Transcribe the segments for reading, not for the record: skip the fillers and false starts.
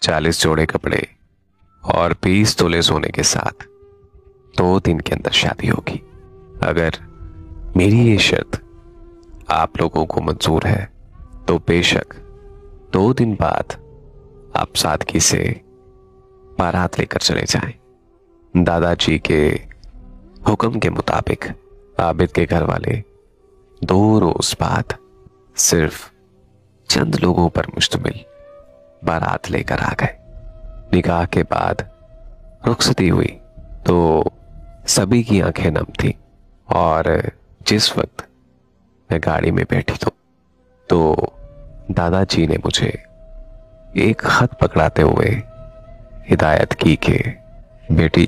40 जोड़े कपड़े और 20 तोले सोने के साथ 2 दिन के अंदर शादी होगी। अगर मेरी ये शर्त आप लोगों को मंजूर है तो बेशक 2 दिन बाद आप सादगी से बारात लेकर चले जाएं। दादाजी के हुक्म के मुताबिक आबिद के घर वाले 2 रोज बाद सिर्फ चंद लोगों पर मुश्तमिल बारात लेकर आ गए। निकाह के बाद रुखसती हुई तो सभी की आंखें नम थी और जिस वक्त मैं गाड़ी में बैठी तो दादाजी ने मुझे एक खत पकड़ाते हुए हिदायत की कि बेटी,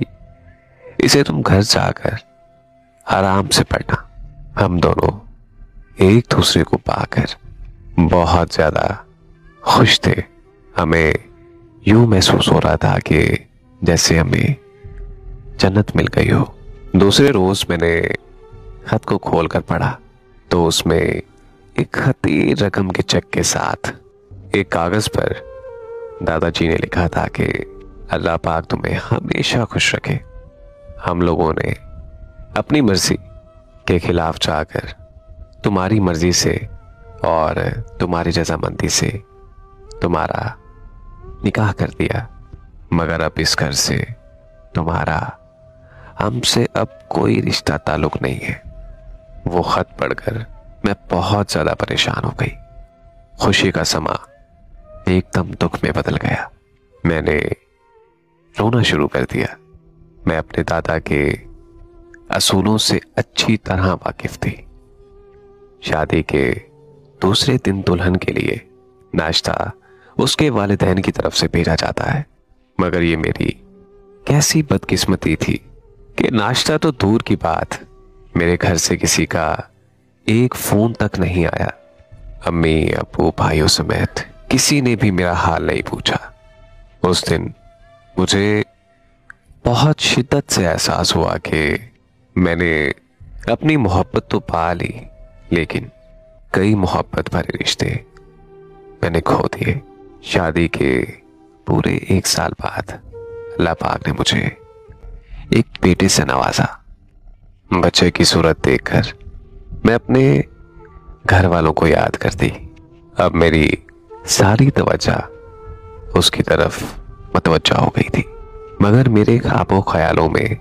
इसे तुम घर जाकर आराम से पढ़ना। हम दोनों एक दूसरे को पाकर बहुत ज्यादा खुश थे। हमें यूं महसूस हो रहा था कि जैसे हमें जन्नत मिल गई हो। दूसरे रोज मैंने खत को खोलकर पढ़ा तो उसमें एक खतीर रकम के चेक के साथ एक कागज पर दादाजी ने लिखा था कि अल्लाह पाक तुम्हें हमेशा खुश रखे। हम लोगों ने अपनी मर्जी के खिलाफ जाकर तुम्हारी मर्जी से और तुम्हारी रजामंदी से तुम्हारा निकाह कर दिया, मगर अब इस घर से तुम्हारा हमसे अब कोई रिश्ता ताल्लुक नहीं है। वो खत पढ़कर मैं बहुत ज्यादा परेशान हो गई। खुशी का समा एकदम दुख में बदल गया। मैंने रोना शुरू कर दिया। मैं अपने दादा के असूलों से अच्छी तरह वाकिफ थी। शादी के दूसरे दिन दुल्हन के लिए नाश्ता उसके वालिदैन की तरफ से भेजा जाता है, मगर ये मेरी कैसी बदकिस्मती थी कि नाश्ता तो दूर की बात, मेरे घर से किसी का एक फोन तक नहीं आया। अम्मी अब्बू भाइयों समेत किसी ने भी मेरा हाल नहीं पूछा। उस दिन मुझे बहुत शिद्दत से एहसास हुआ कि मैंने अपनी मोहब्बत तो पा ली, लेकिन कई मोहब्बत भरे रिश्ते मैंने खो दिए। शादी के पूरे 1 साल बाद अल्लाह पाक ने मुझे एक बेटे से नवाजा। बच्चे की सूरत देखकर मैं अपने घर वालों को याद करती। अब मेरी सारी तवज्जो उसकी तरफ मतवज्जा हो गई थी, मगर मेरे ख्वाबों ख्यालों में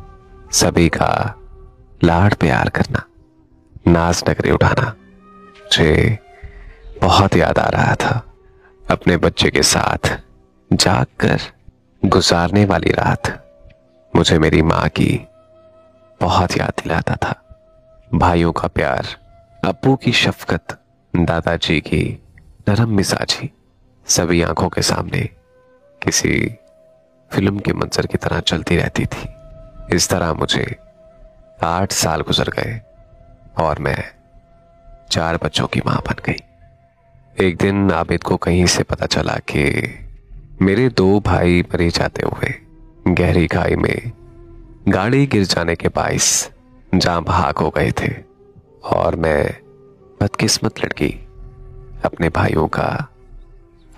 सभी का लाड प्यार करना, नाज नखरे उठाना मुझे बहुत याद आ रहा था। अपने बच्चे के साथ जागकर गुजारने वाली रात मुझे मेरी माँ की बहुत याद दिलाता था। भाइयों का प्यार, अब्बू की शफकत, दादाजी की नरम मिजाजी, सभी आंखों के सामने किसी फिल्म के मंजर की तरह चलती रहती थी। इस तरह मुझे 8 साल गुजर गए और मैं 4 बच्चों की मां बन गई। एक दिन आबिद को कहीं से पता चला कि मेरे 2 भाई मरे जाते हुए गहरी खाई में गाड़ी गिर जाने के बाइस जान बहाक हो गए थे, और मैं बदकिस्मत लड़की अपने भाइयों का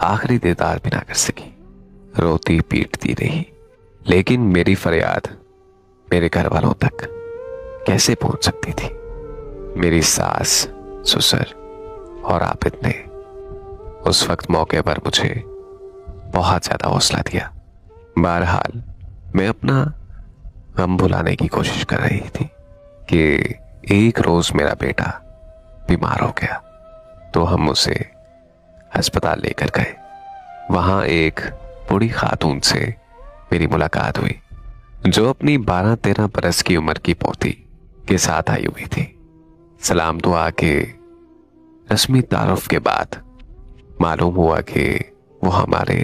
आखिरी दीदार भी ना कर सकी। रोती पीटती रही, लेकिन मेरी फरियाद मेरे घर वालों तक कैसे पहुंच सकती थी। मेरी सास, ससुर और आबिद ने उस वक्त मौके पर मुझे बहुत ज्यादा हौसला दिया। बहरहाल मैं अपना गम भुलाने की कोशिश कर रही थी कि एक रोज मेरा बेटा बीमार हो गया, तो हम उसे अस्पताल लेकर गए। वहां एक बूढ़ी खातून से मेरी मुलाकात हुई, जो अपनी 12-13 बरस की उम्र की पोती के साथ आई हुई थी। सलाम दुआ के रस्मी तारुफ के बाद मालूम हुआ कि वो हमारे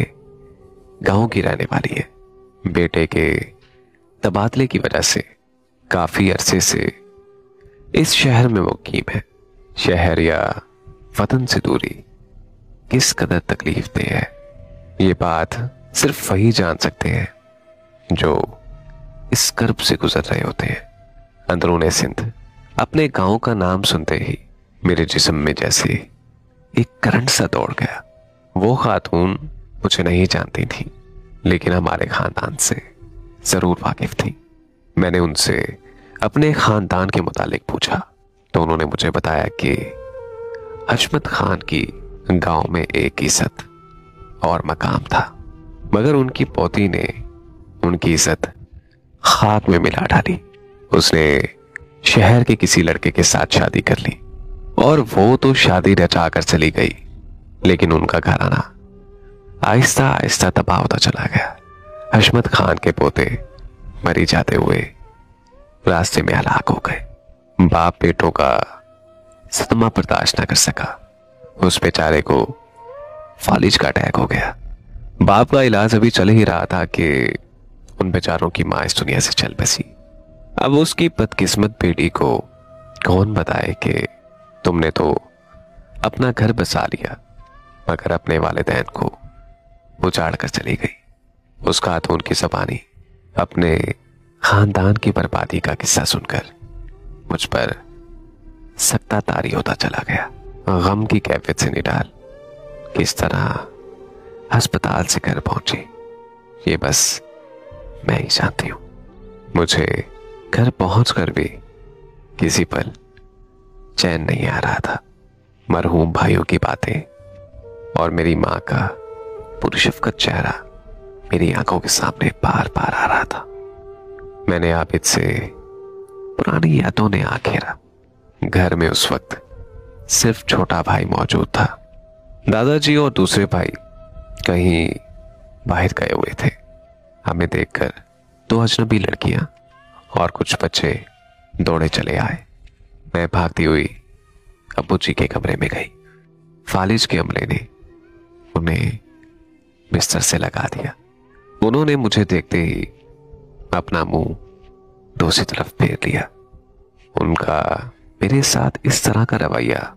गांव की रहने वाली है। बेटे के तबादले की वजह से काफी अरसे से इस शहर में मुकीम है। शहर या वतन से दूरी किस कदर तकलीफ दे है, ये बात सिर्फ वही जान सकते हैं जो इस कर्ब से गुजर रहे होते हैं। अंदरूने सिंध अपने गांव का नाम सुनते ही मेरे जिस्म में जैसे एक करंट सा दौड़ गया। वो खातून मुझे नहीं जानती थी, लेकिन हमारे खानदान से जरूर वाकिफ थी। मैंने उनसे अपने खानदान के मुतालिक पूछा तो उन्होंने मुझे बताया कि हशमत खान की गांव में एक इज्जत और मकाम था, मगर उनकी पोती ने उनकी इज्जत खाक में मिला डाली। उसने शहर के किसी लड़के के साथ शादी कर ली और वो तो शादी रचा कर चली गई, लेकिन उनका घराना आहिस्ता आहिस्ता तबाह होता चला गया। हशमत खान के पोते मरी जाते हुए रास्ते में हलाक हो गए। बाप बेटों का सदमा बर्दाश्त न कर सका। उस बेचारे को फालिज का अटैक हो गया। बाप का इलाज अभी चल ही रहा था कि उन बेचारों की मां इस दुनिया से चल बसी। अब उसकी बदकिस्मत बेटी को कौन बताए कि तुमने तो अपना घर बसा लिया मगर अपने वालिदैन को उजाड़ कर चली गई। उसका तो उनकी ज़बानी अपने खानदान की बर्बादी का किस्सा सुनकर मुझ पर सख्ता तारी होता चला गया। गम की कैफियत से निडाल किस तरह अस्पताल से घर पहुंची ये बस मैं ही जानती हूं। मुझे घर पहुंचकर भी किसी पल चैन नहीं आ रहा था। मरहूम भाइयों की बातें और मेरी मां का पुरशफ़क़त चेहरा मेरी आंखों के सामने बार बार आ रहा था। मैंने आबिद से पुरानी यादों ने आ घेरा। घर में उस वक्त सिर्फ छोटा भाई मौजूद था। दादाजी और दूसरे भाई कहीं बाहर गए हुए थे। हमें देखकर दो अजनबी लड़कियां और कुछ बच्चे दौड़े चले आए। मैं भागती हुई अब्बू जी के कमरे में गई। फालिज के अमले ने उन्हें बिस्तर से लगा दिया। उन्होंने मुझे देखते ही अपना मुंह दूसरी तरफ फेर लिया। उनका मेरे साथ इस तरह का रवैया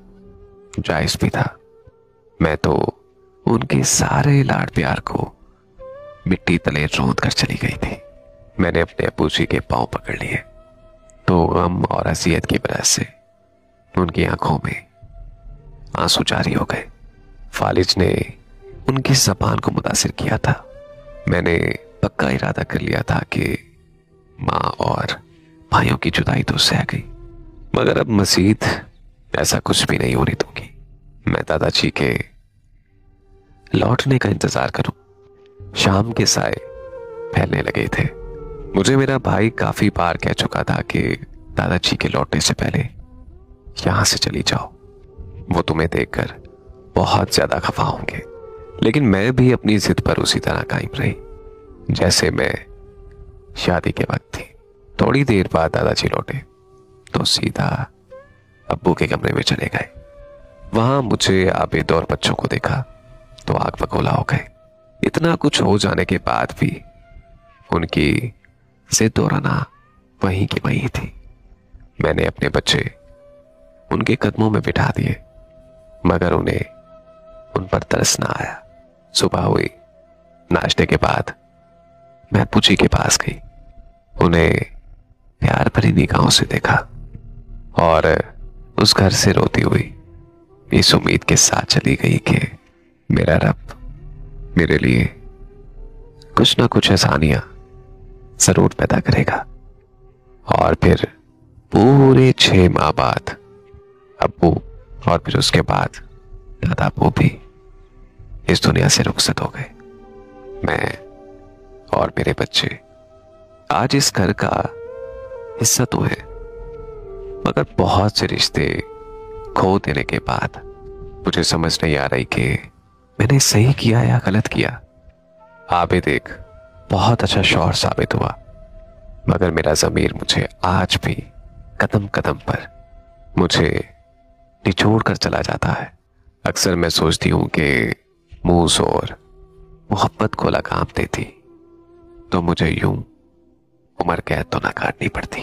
जायज भी था। मैं तो उनके सारे लाड प्यार को मिट्टी तले रौंद कर चली गई थी। मैंने अपने अब्बू जी के पांव पकड़ लिए तो गम और अजियत की वजह से उनकी आंखों में आंसू जारी हो गए। फालिज ने उनकी जबान को मुतासिर किया था। मैंने पक्का इरादा कर लिया था कि मां और भाइयों की जुदाई तो सह गई, मगर अब मजीद ऐसा कुछ भी नहीं होने दूंगी। मैं दादाजी के लौटने का इंतजार करूं। शाम के साए फैलने लगे थे। मुझे मेरा भाई काफी बार कह चुका था कि दादाजी के लौटने से पहले यहां से चली जाओ, वो तुम्हें देखकर बहुत ज्यादा खफा होंगे। लेकिन मैं भी अपनी जिद पर उसी तरह कायम रही जैसे मैं शादी के वक्त थी। थोड़ी देर बाद दादाजी लौटे तो सीधा अब्बू के कमरे में चले गए। वहां मुझे आबिद और बच्चों को देखा तो आग बगोला हो गए। इतना कुछ हो जाने के बाद भी उनकी जिद और अना वहीं की वहीं थी। मैंने अपने बच्चे उनके कदमों में बिठा दिए मगर उन्हें उन पर तरस ना आया। सुबह हुई। नाश्ते के बाद मैं अब्बू जी के पास गई। उन्हें प्यार भरी निगाहों से देखा और उस घर से रोती हुई इस उम्मीद के साथ चली गई कि मेरा रब मेरे लिए कुछ ना कुछ आसानियां जरूर पैदा करेगा। और फिर पूरे 6 माह बाद अब्बू और फिर उसके बाद दादा अब्बू भी इस दुनिया से रुखसत हो गए। मैं और मेरे बच्चे आज इस घर का हिस्सा तो है, मगर बहुत से रिश्ते खो देने के बाद मुझे समझ नहीं आ रही कि मैंने सही किया या गलत किया। आबिद एक बहुत अच्छा शौहर साबित हुआ, मगर मेरा ज़मीर मुझे आज भी कदम कदम पर मुझे निचोड़ कर चला जाता है। अक्सर मैं सोचती हूं कि मूस और मोहब्बत को लगाम देती तो मुझे यूं उम्र कैद तो ना काटनी पड़ती।